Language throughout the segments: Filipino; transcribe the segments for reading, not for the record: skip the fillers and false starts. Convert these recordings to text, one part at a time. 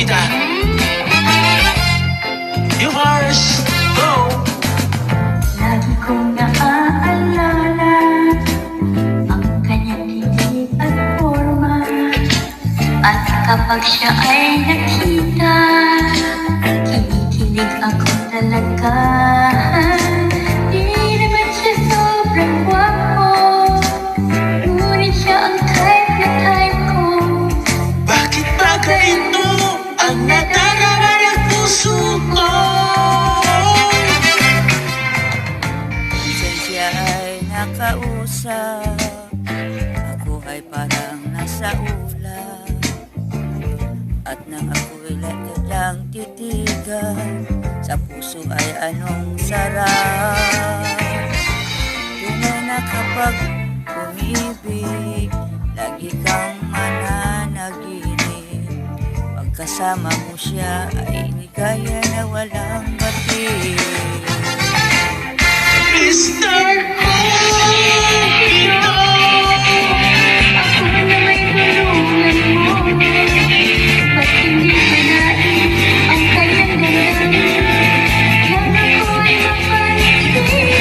Cupidan. Your heart's go. Lagi kong naaalala ang kanyang kilig at forma. At kapag siya ay nakita, kinikilig ako talaga. Di naman siya sobrang gwapo, ngunit siya ang type na type ko. Bakit ba ganito ang nadarama ng puso ko? Minsan siya ay nakausap, ako ay parang nasa ulap. At nang ako'y lang titigan, sa puso ay anong sarap. Tunay na kapag umibig, lagi kang mananaginip. Pagkasama mo siya ay ligaya na walang batid. Mr. Cupido. Ako na may tulungan mo, ba't hindi manain ang kanyang ganda? Nang ako ay mapansin, Mr.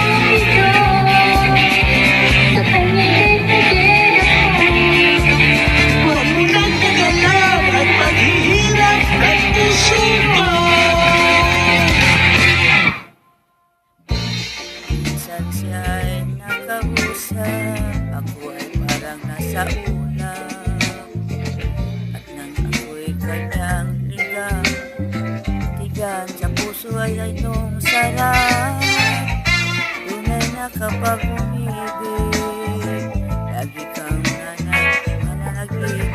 Cupido. Sa kanyang dead ako. Huwag mo nang pagalaw at paghihirap ng puso ko. Minsan siya ay nakausap, ako ay parang nasa ulap. At nang ako'y kanyang ligaw, tigan sa puso ay anong sarap. Tunay na kapag umibig, lagi kang nananaginip.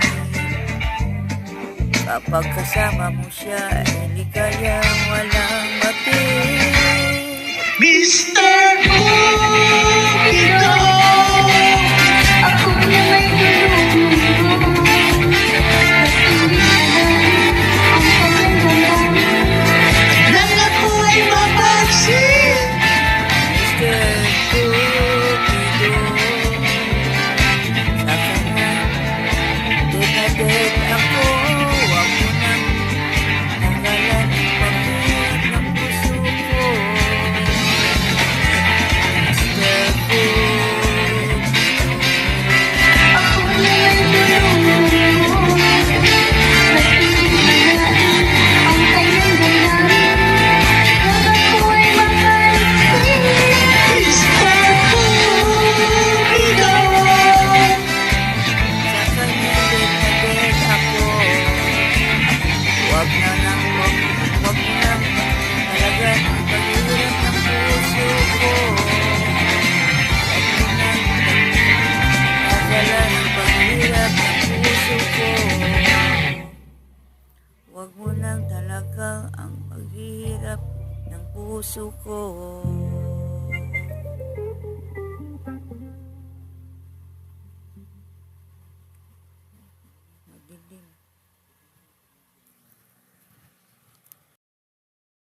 Kapag kasama mo siya ay ligayang walang batid. Mr. Cupido. Ako na may tulungan mo, ba't hindi manain ang kanyang ganda? Nang ako ay mapansin, Mr. Cupido, sa kanya dead na dead ako. Huwag mo nang tanggalan ang pagod ng puso ko. Mr. Cupido, Ako na may tulungan mo, ba't hindi manain ang kanyang ganda? Nang ako ay mapansin, Mr. Cupido. sa kanya dead na dead ako. Huwag mo nang talaga ang paghihirap ng puso ko. Huwag mo nang tanggalan ang paghihirap ng puso ko. Huwag mo nang talaga ang paghihirap ng puso ko.